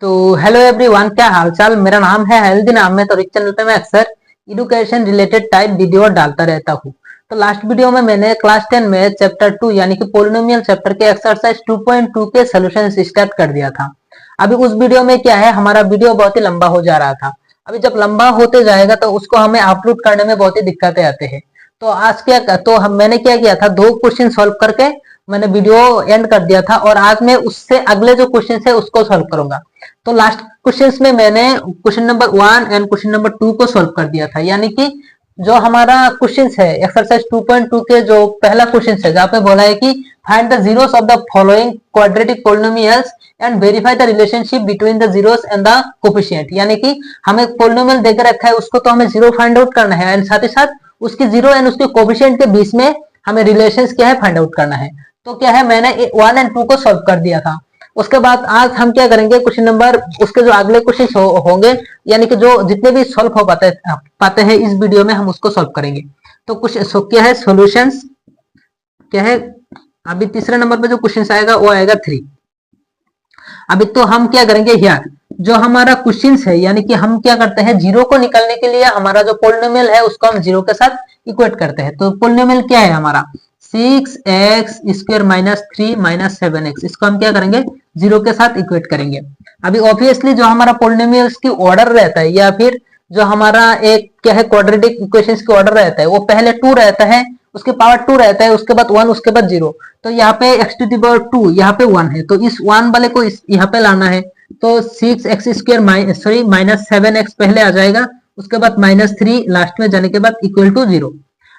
तो hello everyone, क्या हालचाल। मेरा नाम है हेल्दी नाम है। तो इस चैनल पे मैं अक्सर एजुकेशन रिलेटेड टाइप वीडियो डालता रहता हूँ। तो लास्ट वीडियो में मैंने क्लास 10 में चैप्टर 2 यानी कि पोलिनोमियल चैप्टर के एक्सरसाइज 2.2 के सॉल्यूशन स्टार्ट कर दिया था। अभी उस वीडियो में क्या है, हमारा वीडियो बहुत ही लंबा हो जा रहा था। अभी जब लंबा होते जाएगा तो उसको हमें अपलोड करने में बहुत ही दिक्कतें आते हैं। तो आज क्या तो मैंने क्या किया था, दो क्वेश्चन सॉल्व करके मैंने वीडियो एंड कर दिया था, और आज मैं उससे अगले जो क्वेश्चन है उसको सॉल्व करूंगा। तो लास्ट क्वेश्चंस में मैंने question number 1 and question number 2 को सॉल्व कर दिया था। यानी कि जो हमारा क्वेश्चन है एक्सरसाइज 2.2 के जो पहला क्वेश्चन है, जहाँ पे बोला है कि find the zeros of the following quadratic polynomials and verify the relationship between the zeros and the coefficient. यानी कि हमें पोलिनोमियल देकर रखा है, उसको तो हमें जीरो फाइंड आउट करना है, एंड साथ ही साथ उसकी जीरो एंड उसके कोफिशिएंट के बीच में हमें रिलेशन क्या है फाइंड आउट करना है। तो क्या है, मैंने 1 एंड 2 को सॉल्व कर दिया था। उसके बाद आज हम क्या करेंगे, क्वेश्चन नंबर उसके जो अगले क्वेश्चन होंगे, यानी कि जो जितने भी सॉल्व हो पाते हैं इस वीडियो में हम उसको सॉल्व करेंगे। तो कुछ क्या है सॉल्यूशंस क्या है। अभी तीसरे नंबर पे जो क्वेश्चन आएगा वो आएगा 3। अभी तो हम क्या करेंगे, यार जो हमारा क्वेश्चन है, यानी कि हम क्या करते हैं, जीरो को निकालने के लिए हमारा जो पोलिनोमियल है उसको हम जीरो के साथ इक्वेट करते हैं। तो पोलिनोमियल क्या है हमारा 6x² माइनस 3 माइनस 7x, इसको हम क्या करेंगे जीरो के साथ इक्वेट करेंगे। अभी ऑब्वियसली जो हमारा पोलिनोमियल्स की ऑर्डर रहता है, या फिर जो हमारा एक क्या है क्वाड्रेटिक इक्वेशंस की ऑर्डर रहता है, वो पहले 2 रहता है, उसके पावर 2 रहता है, उसके बाद 1, उसके बाद 0। तो यहाँ पे x टू द पावर 2 यहाँ पे 1 है, तो इस 1 वाले को यहाँ पे लाना है। तो 6x² माइनस 7x पहले आ जाएगा, उसके बाद माइनस 3 लास्ट में जाने के बाद इक्वल टू 0।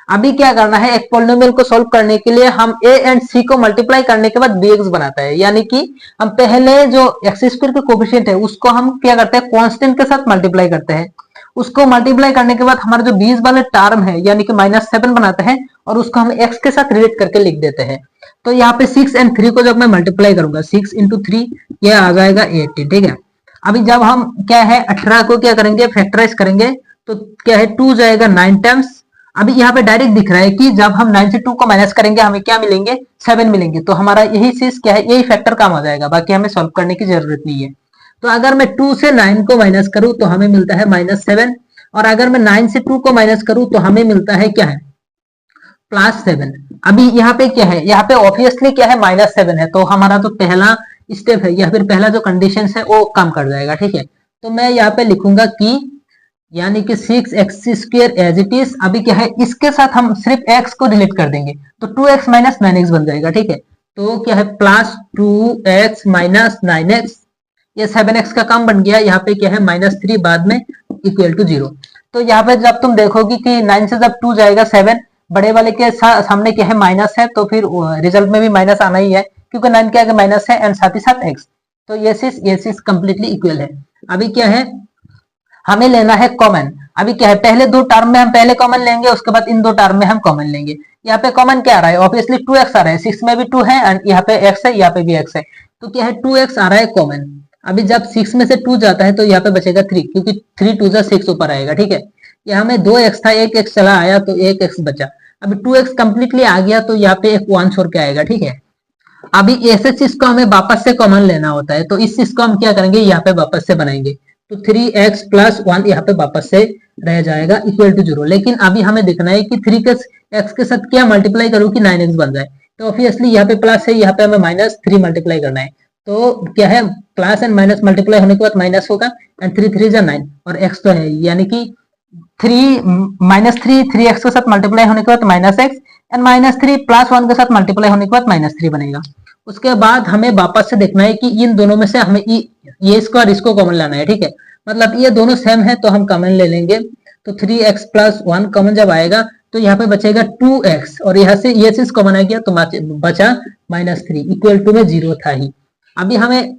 अभी क्या करना है, एक पोलिनोमियल को सॉल्व करने के लिए हम a एंड c को मल्टीप्लाई करने के बाद bx बनाता है। यानी कि हम पहले जो x² के कोफिशिएंट है उसको हम क्या करते हैं कांस्टेंट के साथ मल्टीप्लाई करते हैं। उसको मल्टीप्लाई करने के बाद हमारा जो 20 वाले टर्म है यानी कि -7 बनाते हैं, और उसको हम x के साथ रिलेट करके लिख देते हैं। तो यहाँ पे 6 एंड 3 को जब मैं मल्टीप्लाई करूंगा 6 इंटू 3 यह आ जाएगा 80। ठीक है। अभी जब हम क्या है 18 को क्या करेंगे फैक्टराइज करेंगे, तो क्या है 2 जाएगा 9 टाइम्स। अभी यहाँ पे डायरेक्ट दिख रहा है कि जब हम 9 से 2 को माइनस करेंगे हमें क्या मिलेंगे 7 मिलेंगे। तो हमारा यही चीज क्या है, यही फैक्टर काम हो जाएगा, बाकी हमें सॉल्व करने की जरूरत नहीं है। तो अगर मैं 2 से 9 को माइनस करूं तो हमें मिलता है -7, और अगर मैं 9 से 2 को माइनस करूं तो हमें मिलता है क्या है +7। अभी यहाँ पे क्या है, यहाँ पे ऑब्वियसली क्या है -7 है, तो हमारा जो पहला स्टेप है या फिर पहला जो कंडीशन है वो काम कर जाएगा। ठीक है। तो मैं यहाँ पे लिखूंगा कि यानी कि 6x² एज इट इज। अभी क्या है, इसके साथ हम सिर्फ x को रिलेट कर देंगे, तो 2x माइनस 9x बन जाएगा। ठीक है। तो क्या है +2x माइनस 9x, ये 7x का काम बन गया। यहाँ पे क्या है -3 बाद में इक्वल टू 0। तो यहाँ पे जब तुम देखोगे कि 9 से जब 2 जाएगा 7, बड़े वाले के सामने क्या है माइनस है, तो फिर रिजल्ट में भी माइनस आना ही है, क्योंकि 9 क्या है माइनस है एंड साथ ही साथ x। तो ये चीज कंप्लीटली इक्वल है। अभी क्या है, हमें लेना है कॉमन। अभी क्या है, पहले दो टर्म में हम पहले कॉमन लेंगे, उसके बाद इन दो टर्म में हम कॉमन लेंगे। यहाँ पे कॉमन क्या आ रहा है, ऑब्वियसली 2x आ रहा है, 6 में भी 2 है एंड यहाँ पे x है, यहाँ पे भी x है, तो क्या है 2x आ रहा है कॉमन। अभी जब 6 में से 2 जाता है तो यहाँ पे बचेगा 3, क्योंकि 3 2 जा 6 ऊपर आएगा। ठीक है। यहाँ में 2x था, एक x चला आया तो एक x बचा। अभी 2x कंप्लीटली आ गया तो यहाँ पे एक 1 छोड़ के आएगा। ठीक है। अभी ऐसे चीज को हमें वापस से कॉमन लेना होता है, तो इस चीज को हम क्या करेंगे यहाँ पे वापस से बनाएंगे, तो 3x + 1 यहाँ पे वापस से रह जाएगा इक्वल टू 0। लेकिन अभी हमें देखना है कि 3 के x के साथ क्या मल्टीप्लाई करूं कि 9x बन जाए। तो ऑब्वियसली यहाँ पे प्लस है, यहाँ पे हमें -3 मल्टीप्लाई करना है। तो क्या है प्लस एंड माइनस मल्टीप्लाई होने के बाद माइनस होगा, एंड 3 3 जा 9, और x तो है, यानी कि 3 के साथ मल्टीप्लाई होने के बाद -x, एंड -3 + 1 के साथ मल्टीप्लाई होने के बाद -3 बनेगा। उसके बाद हमें वापस से देखना है कि इन दोनों में से हमें ये स्क्वायर इसको कॉमन लाना है। ठीक है। मतलब ये दोनों सेम है तो हम कॉमन ले लेंगे। तो 3x + 1 कॉमन जब आएगा तो यहाँ पे बचेगा 2x, और यहाँ से ये चीज कॉमन आ गया तो बचा -3 इक्वल टू में 0 था ही। अभी हमें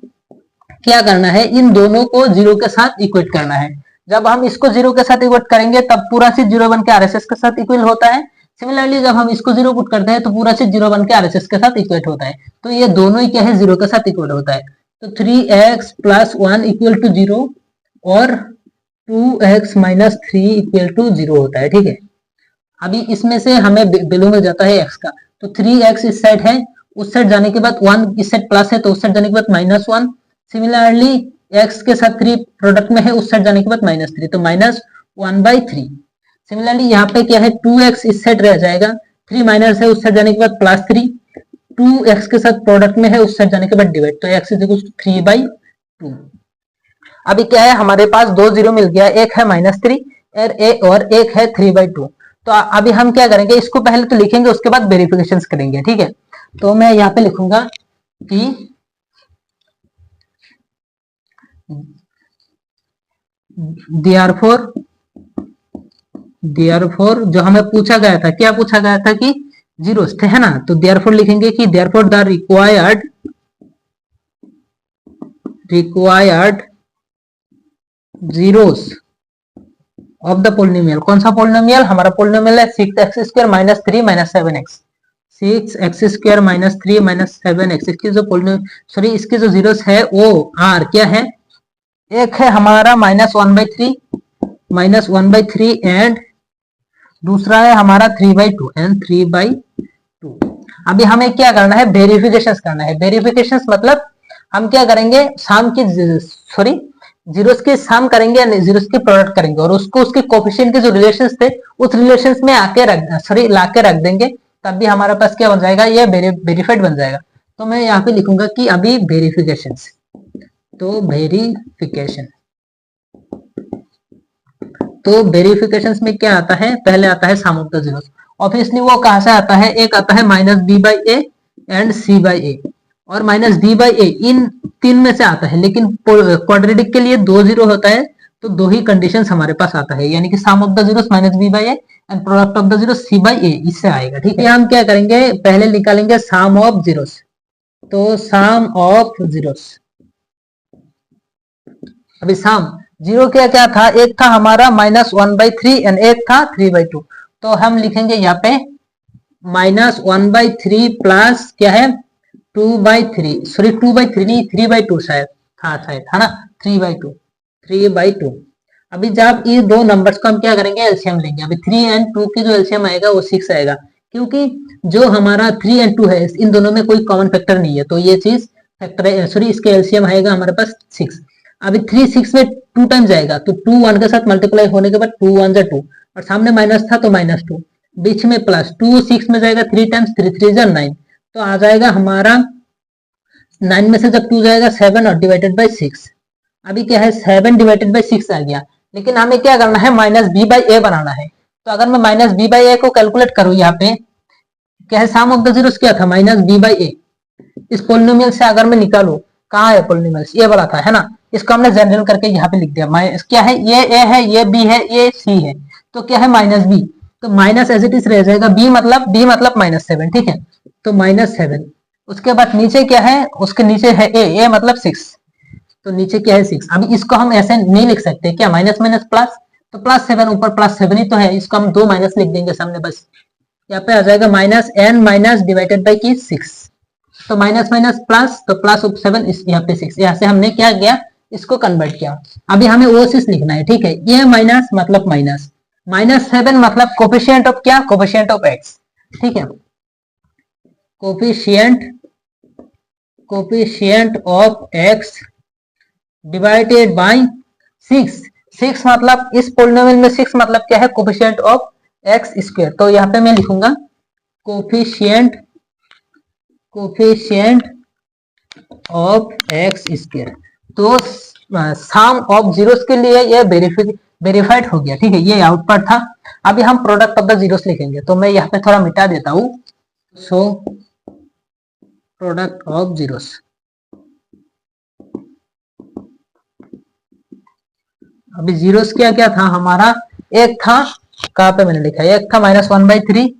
क्या करना है, इन दोनों को 0 के साथ इक्वेट करना है। जब हम इसको 0 के साथ इक्वेट करेंगे तब पूरा चीज 0 बन के RHS के साथ इक्वल होता है। सिमिलरली जब हम इसको 0 पुट करते हैं तो पूरा चीज 0 बन के RHS के साथ इक्वेट होता है। तो ये दोनों ही क्या है 0 के साथ इक्वल होता है। तो 3x + 1 इक्वल टू 0 और 2x माइनस 3 इक्वल टू 0 होता है। ठीक है। अभी इसमें से हमें वैल्यू मिल जाता है x का, तो 3x इस साइड है, उस साइड जाने के बाद 1 इस साइड प्लस है तो उस साइड जाने के बाद -1। सिमिलरली एक्स के साथ 3 प्रोडक्ट में है, उस साइड जाने के बाद -3, तो -1/3। सिमिलरली यहाँ पे क्या है, 2x इस साइड रह जाएगा, 3 माइनस है, उस साइड जाने के बाद +3, 2x के साथ प्रोडक्ट में है, उस साइड जाने के बाद डिवाइड, तो x इज इक्वल टू 3/2। अभी क्या है, हमारे पास 2 0 मिल गया, एक है -3 और एक है 3/2। तो अभी हम क्या करेंगे, इसको पहले तो लिखेंगे, उसके बाद वेरिफिकेशन करेंगे, ठीक है। तो मैं यहाँ पे लिखूंगा कि देयरफॉर जो हमें पूछा गया था, क्या पूछा गया था कि जीरोस थे, है ना, तो देयरफॉर लिखेंगे कि therefore the required zeros of the polynomial. कौन सा पोलिनोमियल, हमारा पोलिनोमियल है 6x² - 3 - 7x, 6x² - 3 - 7x। इसकी जो पोलिनोमियल इसके जो जीरोस है वो आर क्या है, एक है हमारा -1/3 एंड दूसरा है हमारा 3/2 एंड 3/2। अभी हमें क्या करना है, वेरिफिकेशन करना है। वेरिफिकेशन मतलब हम क्या करेंगे, जीरोस के सम करेंगे, जीरोस के प्रोडक्ट करेंगे और उसको उसके कोफिशिएंट के जो रिलेशंस थे उस रिलेशंस में लाके रख देंगे, तब भी हमारे पास क्या बन जाएगा, ये वेरीफाइड बन जाएगा। तो मैं यहाँ पे लिखूंगा कि अभी वेरिफिकेशन, तो वेरिफिकेशन में क्या आता है, पहले आता है सम ऑफ द जीरोस। ऑब्वियसली वो कहां से आता है, एक आता है -b/a एंड c/a और -d/a, इन 3 में से आता है, लेकिन क्वाड्रेटिक के लिए 2 0 होता है, तो 2 ही कंडीशंस हमारे पास आता है, यानी कि sum of the zeros -b/a and product of the zeros c/a, इससे आएगा, ठीक है। हम क्या करेंगे, पहले निकालेंगे सम ऑफ जीरोस, तो सम ऑफ जीरोस, अभी सम जीरो क्या क्या था, एक था हमारा -1/3 एंड एक था 3/2, तो हम लिखेंगे यहाँ पे -1/3 प्लस क्या है 2/3, सॉरी 2/3 नहीं 3/2 शायद है ना, 3/2। अभी जब ये दो नंबर्स को हम क्या करेंगे, एलसीएम लेंगे। अभी 3 एंड 2 की जो एलसीएम आएगा वो 6 आएगा, क्योंकि जो हमारा 3 एंड 2 है इन दोनों में कोई कॉमन फैक्टर नहीं है, तो ये चीज फैक्टर, सॉरी इसके एलसीएम आएगा हमारे पास 6। अभी 3 6 में 2 टाइम जाएगा, तो 2 1 के साथ मल्टीप्लाई होने के बाद 2 1 2 और सामने माइनस था तो -2, बीच में प्लस, 2 6 में जाएगा 3 टाइम्स, 3 3 9, तो आ जाएगा हमारा 9 में से जब 2 जाएगा 7 और डिवाइडेड बाई 6। अभी क्या है 7 डिवाइडेड बाई 6 आ गया, लेकिन हमें क्या करना है, -b/a बनाना है। तो अगर मैं -b/a को कैलकुलेट करूं, यहाँ पे क्या है, सम ऑफ द जीरोस क्या था, -b/a। इस पोलिनोमियल से अगर मैं निकालू, कहाँ है पोलिनोमियल, ये वाला था, है ना, इसको हमने जनरल करके यहाँ पे लिख दिया। क्या है, ये a है, ये b है, ये c है, तो क्या है -b, तो माइनस एज इट इज रह जाएगा, b मतलब -7, ठीक है, तो -7। उसके बाद नीचे क्या है, उसके नीचे है a मतलब 6, तो नीचे क्या है 6। अभी इसको हम ऐसे नहीं लिख सकते क्या, माइनस माइनस प्लस, तो +7 ऊपर +7 ही तो है, इसको हम 2 माइनस लिख देंगे सामने, बस यहाँ पे आ जाएगा -n माइनस डिवाइडेड बाई की 6, तो माइनस माइनस प्लस, तो +7 यहाँ पे 6, यहाँ से हमने क्या किया, इसको कन्वर्ट किया। अभी हमें वो चीज लिखना है, ठीक है, ये माइनस मतलब माइनस, -7 मतलब कोफिशिएंट ऑफ क्या, कोफिशिएंट ऑफ x, ठीक है, coefficient of x divided by 6। 6 मतलब इस पोलिनोमियल में 6 मतलब क्या है, कोफिशिएंट ऑफ x स्क्वायर। तो यहाँ पे मैं लिखूंगा कोफिशिएंट ऑफ x स्क्वायर। तो सम ऑफ जीरोस के लिए ये वेरीफाइड हो गया, ठीक है, ये आउटपुट था। अभी हम प्रोडक्ट ऑफ द जीरोस लिखेंगे, तो मैं यहाँ पे थोड़ा मिटा देता हूं, सो प्रोडक्ट ऑफ जीरोस, अभी जीरोस क्या क्या था हमारा, एक था, कहाँ पे मैंने लिखा है, एक था -1/3,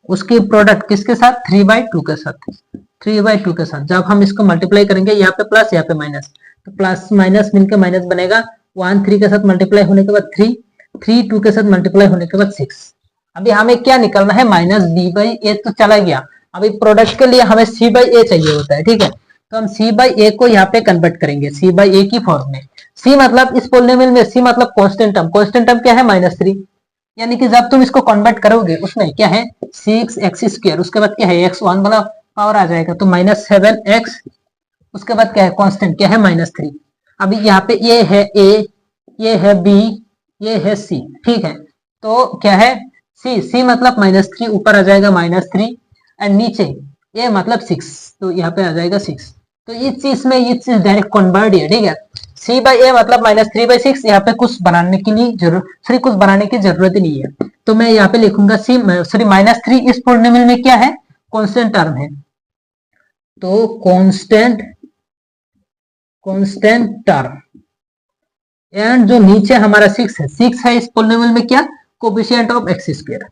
उसकी प्रोडक्ट किसके साथ, 3/2 के साथ, 3/2 के साथ। जब हम इसको मल्टीप्लाई करेंगे, यहाँ पे प्लस यहाँ पे माइनस, तो प्लस माइनस मिलकर माइनस बनेगा, 1 3 के साथ मल्टीप्लाई होने के बाद 3 3 2 के साथ मल्टीप्लाई होने के बाद 6। अभी हमें क्या निकलना है, -b/a, तो चला गया। अभी प्रोडक्ट के लिए हमें c/a चाहिए होता है, ठीक है, तो हम c/a को यहाँ पे कन्वर्ट करेंगे c/a की फॉर्म में। c मतलब इस पोलिनोमियल में c मतलब कांस्टेंट टर्म क्या है, -3, यानी कि जब तुम इसको कन्वर्ट करोगे उसमें क्या है 6x², उसके बाद क्या है x1 वाला पावर आ जाएगा, तो -7x, उसके बाद क्या है कांस्टेंट क्या है -3। अभी यहाँ पे ये है ए, ये है बी, ये है सी, ठीक है। तो क्या है सी मतलब -3, ऊपर आ जाएगा -3 एंड नीचे ये मतलब 6, तो यहाँ पे आ जाएगा 6। तो इस चीज में ये चीज डायरेक्ट कन्वर्ट है, ठीक है। सी बाई ए मतलब -3/6, यहाँ पे कुछ बनाने की नहीं जरूरत, सॉरी कुछ बनाने की जरूरत ही नहीं है। तो मैं यहाँ पे लिखूंगा सी सॉरी -3 इस पॉलिनोमियल में क्या है, कांस्टेंट टर्म है। तो कांस्टेंट टर्म एंड जो नीचे हमारा 6 है इस पॉलिनोमियल में क्या, coefficient of x square,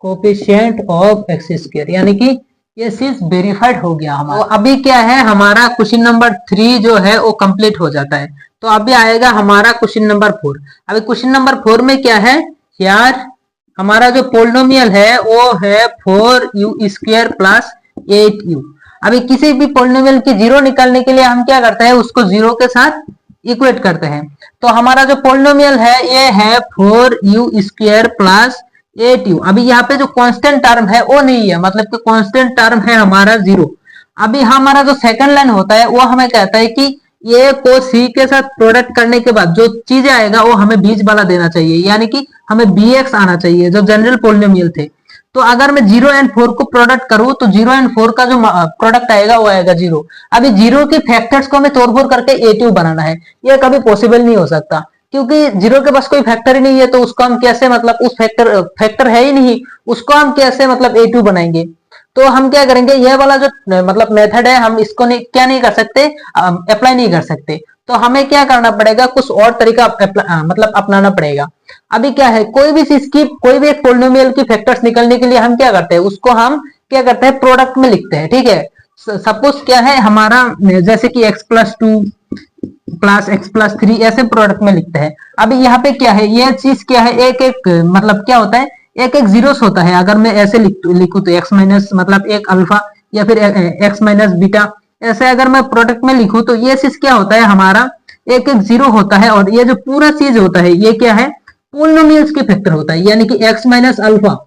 coefficient of x square, यानी कि ये चीज वेरीफाइड हो गया हमारा। तो अभी क्या है, हमारा क्वेश्चन नंबर 3 जो है वो कंप्लीट हो जाता है। तो अभी आएगा हमारा क्वेश्चन नंबर 4। अभी क्वेश्चन नंबर 4 में क्या है यार, हमारा जो पोलिनोमियल है वो है 4u² प्लस 8u। अभी किसी भी पोलिनोमियल की जीरो निकालने के लिए हम क्या करते हैं, उसको जीरो के साथ इक्वेट करते हैं। तो हमारा जो पोलिनोमियल है ये है 4u² प्लस 8u। अभी यहाँ पे जो कांस्टेंट टर्म है वो नहीं है, मतलब कि कांस्टेंट टर्म है हमारा 0। अभी हमारा जो सेकंड लाइन होता है वो हमें कहता है कि ए को सी के साथ प्रोडक्ट करने के बाद जो चीज आएगा वो हमें बीच वाला देना चाहिए, यानी कि हमें bx आना चाहिए जो जनरल पोलिनोमियल थे। तो अगर मैं 0 एंड 4 को प्रोडक्ट करूं तो 0 एंड 4 का जो प्रोडक्ट आएगा वो आएगा 0। अभी 0 के फैक्टर्स को हमें तोड़ फोड़ करके a2 बनाना है, ये कभी पॉसिबल नहीं हो सकता, क्योंकि 0 के पास कोई फैक्टर ही नहीं है। तो उसको हम कैसे, मतलब उस फैक्टर है ही नहीं, उसको हम कैसे मतलब a2 बनाएंगे। तो हम क्या करेंगे, ये वाला जो मतलब मेथड है हम इसको नहीं, क्या नहीं कर सकते, अप्लाई नहीं कर सकते। तो हमें क्या करना पड़ेगा, कुछ और तरीका मतलब अपनाना पड़ेगा। अभी क्या है, कोई भी चीज की, कोई भी एक पोलिनोमियल की फैक्टर्स निकलने के लिए हम क्या करते हैं, उसको हम क्या करते हैं, प्रोडक्ट में लिखते हैं, ठीक है। सपोज क्या है हमारा, जैसे कि x+2 प्लस x+3 ऐसे प्रोडक्ट में लिखते हैं। अभी यहाँ पे क्या है, ये चीज क्या है, एक एक मतलब क्या होता है, एक एक जीरोस होता है। अगर मैं ऐसे लिखूं तो x माइनस मतलब एक अल्फा, या फिर x माइनस बीटा, ऐसे अगर मैं प्रोडक्ट में लिखूं तो ये चीज क्या होता है हमारा, एक एक जीरो होता है। और ये जो पूरा चीज होता है ये क्या है, पोलिनोमियल्स के फैक्टर होता है, यानी कि x माइनस अल्फा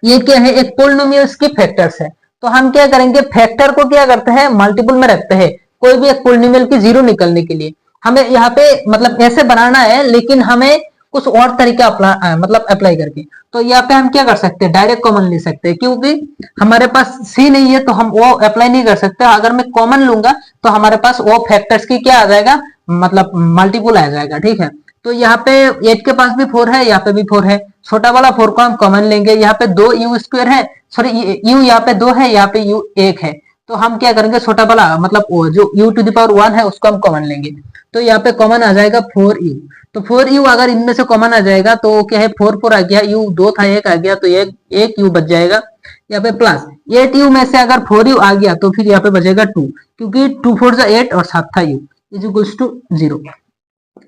ये क्या है, एक पोलिनोमियल्स के फैक्टर्स है। तो हम क्या करेंगे, फैक्टर को क्या करते हैं, मल्टीपल में रखते हैं कोई भी एक पोलिनोमियल की जीरो निकलने के लिए। हमें यहाँ पे मतलब ऐसे बनाना है, लेकिन हमें कुछ और तरीका मतलब अप्लाई करके। तो यहाँ पे हम क्या कर सकते हैं, डायरेक्ट कॉमन ले सकते हैं, क्योंकि हमारे पास सी नहीं है तो हम वो अप्लाई नहीं कर सकते। अगर मैं कॉमन लूंगा तो हमारे पास वो फैक्टर्स की क्या आ जाएगा, मतलब मल्टीपल आ जाएगा, ठीक है। तो यहाँ पे 8 के पास भी 4 है, यहाँ पे भी 4 है, छोटा वाला 4 को हम कॉमन लेंगे। यहाँ पे 2u² है, सॉरी u यहाँ पे 2 है, यहाँ पे u 1 है। तो हम क्या करेंगे, छोटा वाला मतलब जो u⁻1 है उसको हम कॉमन लेंगे। तो यहाँ पे कॉमन आ जाएगा 4u। तो 4u अगर इनमें से कॉमन आ जाएगा तो क्या है, 4 आ गया, u 2 था 1 आ गया, तो एक u बच जाएगा। यहाँ पे प्लस 8u में से अगर 4u आ गया तो फिर यहाँ पे बचेगा 2, क्योंकि 2 4 8 और 7 था u इज इक्वल्स टू 0।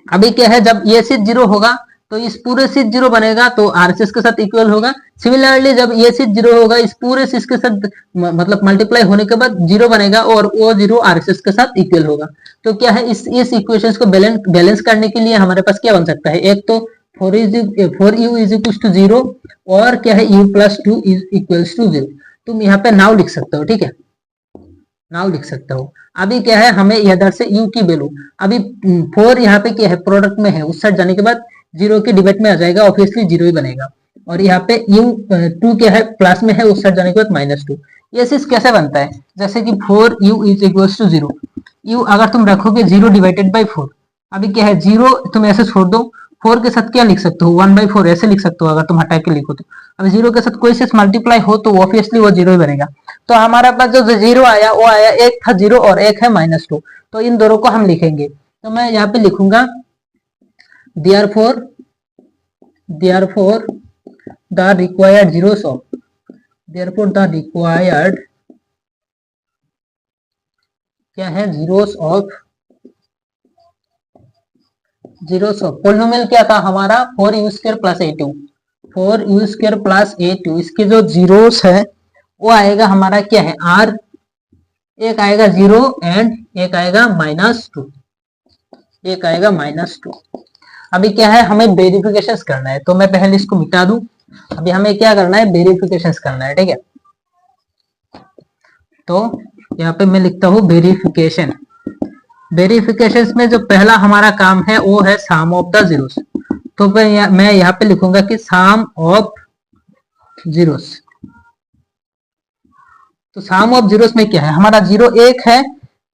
अभी क्या है, जब ये चीज 0 होगा तो इस पूरे चीज 0 बनेगा, तो आरसीएस के साथ इक्वल होगा। सिमिलरली जब ये चीज 0 होगा, इस पूरे चीज के साथ मतलब मल्टीप्लाई होने के बाद 0 बनेगा, और वो 0 आरसीएस के साथ इक्वल होगा। तो क्या है, इस इक्वेशंस को बैलेंस करने के लिए हमारे पास क्या बन सकता है, एक तो 4u इज इक्वल टू 0, और क्या है u+2 इज इक्वल टू 0। तुम यहाँ पे नाउ लिख सकते हो, ठीक है, नाउ लिख सकते हो। अभी क्या है, हमें इधर से u की वैल्यू, अभी 4 यहाँ पे क्या है, प्रोडक्ट में है, उस साइड जाने के बाद 0 के डिबेट में आ जाएगा, ऑब्वियसली 0 ही बनेगा। और यहाँ पे u2 क्या है, प्लस में है, उस साइड जाने के बाद -2। ये चीज कैसे बनता है, जैसे कि 4u is equal to 0, u अगर तुम रखोगे 0 डिवाइडेड बाई 4, अभी क्या है 0 तुम ऐसे छोड़ दो, 4 के साथ क्या लिख सकते हो, 1/4 ऐसे लिख सकते हो अगर तुम हटा के लिखो तो। अभी 0 के साथ कोई चीज मल्टीप्लाई हो तो ऑब्वियसली वो 0 ही बनेगा। तो हमारे पास जो 0 आया वो आया, एक था 0 और एक है -2, तो इन दोनों को हम लिखेंगे। तो मैं यहाँ पे लिखूंगा therefore the required zeros of क्या है, zeros of पोलिनोमियल क्या था हमारा, 4u² plus 8u, 4u² plus 8u। इसके जो जीरोस है वो आएगा हमारा क्या है, r, एक आएगा 0 एंड एक आएगा -2, एक आएगा -2। अभी क्या है, हमें वेरिफिकेशन करना है, तो मैं पहले इसको मिटा दूं। अभी हमें क्या करना है, वेरिफिकेशन करना है, ठीक है। तो यहाँ पे मैं लिखता हूँ वेरिफिकेशन। वेरिफिकेशन में जो पहला हमारा काम है वो है सम ऑफ द जीरोस। तो मैं यहाँ पे लिखूंगा कि सम ऑफ जीरोस। तो सम ऑफ जीरोस में क्या है, हमारा जीरो एक है,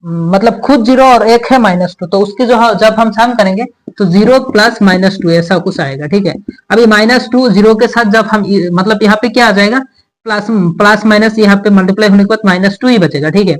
मतलब खुद जीरो और एक है -2, तो उसकी जो जब हम सम करेंगे तो 0 प्लस -2 ऐसा कुछ आएगा। ठीक है, अभी -2 जीरो के साथ जब हम मतलब यहाँ पे क्या आ जाएगा, प्लस माइनस यहाँ पे मल्टीप्लाई होने के बाद -2 ही बचेगा। ठीक है,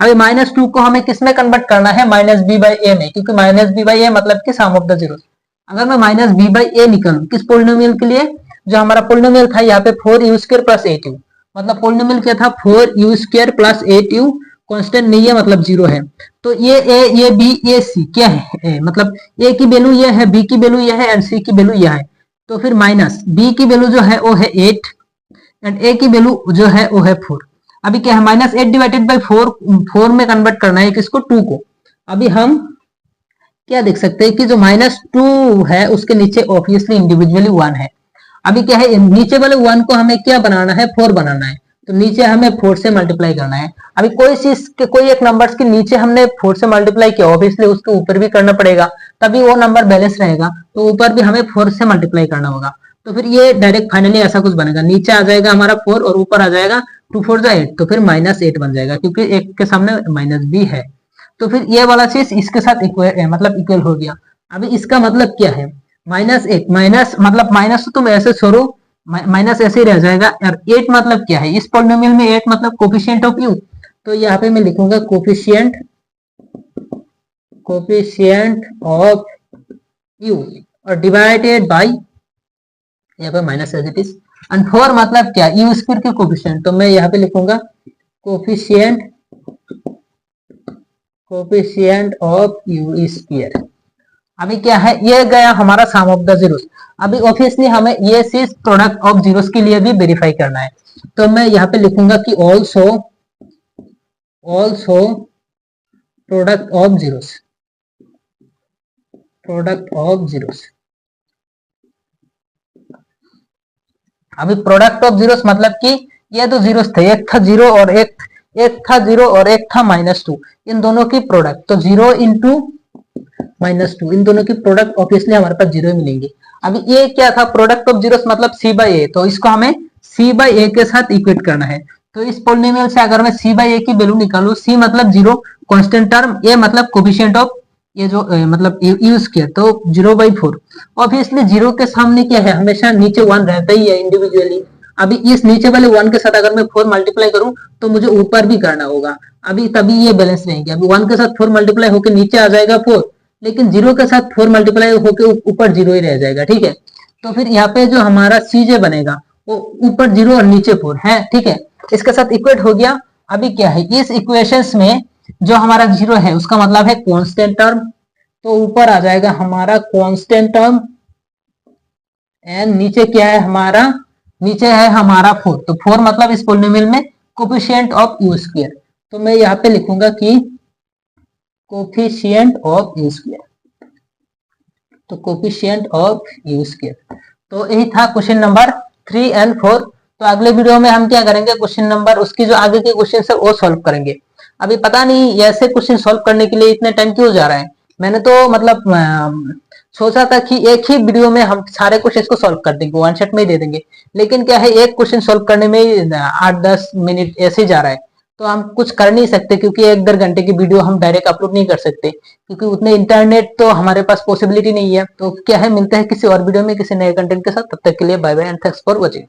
अभी -2 को हमें किस में कन्वर्ट करना है, -b/a में, क्योंकि -b/a मतलब कि सम ऑफ द जीरोस। अगर मैं -b/a निकालूं किस पोलिनोमियल के लिए, जो हमारा पोलिनोमियल था यहाँ पे 4u² प्लस 8u, मतलब पोलिनोमियल क्या था 4u² प्लस 8u, कांस्टेंट नहीं है मतलब 0 है। तो ये a, ये b, ये c क्या है, a, मतलब a की वैल्यू ये है, b की वैल्यू ये है एंड c की वैल्यू यह है। तो फिर माइनस b की वैल्यू जो है वो है 8 एंड a की वैल्यू जो है वो है 4। अभी क्या है, -8 डिवाइडेड बाई 4 में कन्वर्ट करना है किसको, 2 को। अभी हम क्या देख सकते हैं कि जो -2 है उसके नीचे ऑब्वियसली इंडिविजुअली 1 है। अभी क्या है, नीचे वाले 1 को हमें क्या बनाना है, 4 बनाना है, तो नीचे हमें 4 से मल्टीप्लाई करना है। अभी कोई चीज के कोई एक नंबर्स के नीचे हमने 4 से मल्टीप्लाई किया, ऑब्वियसली उसके ऊपर भी करना पड़ेगा, तभी वो नंबर बैलेंस रहेगा। तो ऊपर भी हमें 4 से मल्टीप्लाई करना होगा। तो फिर ये डायरेक्ट फाइनली ऐसा कुछ बनेगा, नीचे आ जाएगा हमारा 4 और ऊपर आ जाएगा 2 4 8, तो फिर -8 बन जाएगा, क्योंकि एक के सामने माइनस भी है। तो फिर ये वाला चीज इसके साथ मतलब इक्वल हो गया। अभी इसका मतलब क्या है, -8 माइनस मतलब माइनस तो तुम ऐसे छोड़ो, माइनस ऐसे ही रह जाएगा। और 8 मतलब क्या है, इस पॉलिनोमियल में 8 मतलब कोफिशिएंट ऑफ u, तो यहाँ पे मैं लिखूंगा कोफिशिएंट ऑफ u और डिवाइडेड बाय, यहाँ पे minus as it is. And 4 मतलब क्या, u² के कोफिशिएंट, तो मैं यहाँ पे लिखूंगा कोफिशिएंट ऑफ u²। अभी क्या है, ये गया हमारा सम ऑफ द जीरोस। अभी ऑब्वियसली हमें ये चीज प्रोडक्ट ऑफ जीरोस के लिए भी वेरीफाई करना है, तो मैं यहाँ पे लिखूंगा कि ऑल्सो प्रोडक्ट ऑफ जीरोस। अभी प्रोडक्ट ऑफ जीरोस मतलब कि ये तो जीरोस थे, एक था 0 और एक था -2, इन दोनों की प्रोडक्ट, तो 0 इंटू -2, इन दोनों की प्रोडक्ट ऑब्वियसली हमारे पास 0 मिलेंगे। अभी ये क्या था, प्रोडक्ट ऑफ जीरोस मतलब c/a, तो इसको हमें c/a के साथ इक्वेट करना है। तो इस पोलिनोमियल से अगर मैं c/a की वैल्यू निकालूं, c मतलब 0 कांस्टेंट टर्म, a मतलब कोफिशिएंट ऑफ ये जो मतलब u², तो 0/4। ऑब्वियसली 0 के सामने क्या है, हमेशा नीचे 1 रहता ही है इंडिविजुअली। अभी इस नीचे वाले 1 के साथ अगर मैं 4 मल्टीप्लाई करूं तो मुझे ऊपर भी करना होगा, अभी तभी ये बैलेंस रहेंगे। अभी 1 के साथ 4 मल्टीप्लाई होकर नीचे आ जाएगा 4, लेकिन 0 के साथ 4 मल्टीप्लाई होकर ऊपर 0 ही रह जाएगा। ठीक है, तो फिर यहाँ पे जो हमारा cj बनेगा वो ऊपर 0 और नीचे 4 है। ठीक है, इसके साथ इक्वेट हो गया। अभी क्या है, इस इक्वेशंस में जो हमारा 0 है उसका मतलब है कांस्टेंट टर्म, तो ऊपर आ जाएगा हमारा कांस्टेंट टर्म एंड नीचे क्या है हमारा, नीचे है हमारा 4, तो 4 मतलब इस पोलिनोमियल में कोफिशिएंट ऑफ u²। तो मैं यहाँ पे लिखूंगा कि कोफिशिएंट ऑफ u², तो कोफिशिएंट ऑफ u²। तो यही था क्वेश्चन नंबर 3 एंड 4। तो अगले वीडियो में हम क्या करेंगे, क्वेश्चन नंबर उसकी जो आगे के क्वेश्चन है वो सॉल्व करेंगे। अभी पता नहीं ऐसे क्वेश्चन सॉल्व करने के लिए इतने टाइम क्यों जा रहा है, मैंने तो मतलब सोचा था कि एक ही वीडियो में हम सारे क्वेश्चन को सॉल्व कर देंगे, वन शॉट में ही दे देंगे, लेकिन क्या है एक क्वेश्चन सॉल्व करने में 8-10 मिनट ऐसे जा रहा है, तो हम कुछ कर नहीं सकते, क्योंकि 1-1.5 घंटे की वीडियो हम डायरेक्ट अपलोड नहीं कर सकते, क्योंकि उतने इंटरनेट तो हमारे पास पॉसिबिलिटी नहीं है। तो क्या है, मिलते हैं किसी और वीडियो में किसी नए कंटेंट के साथ, तब तक के लिए bye bye and thanks for watching.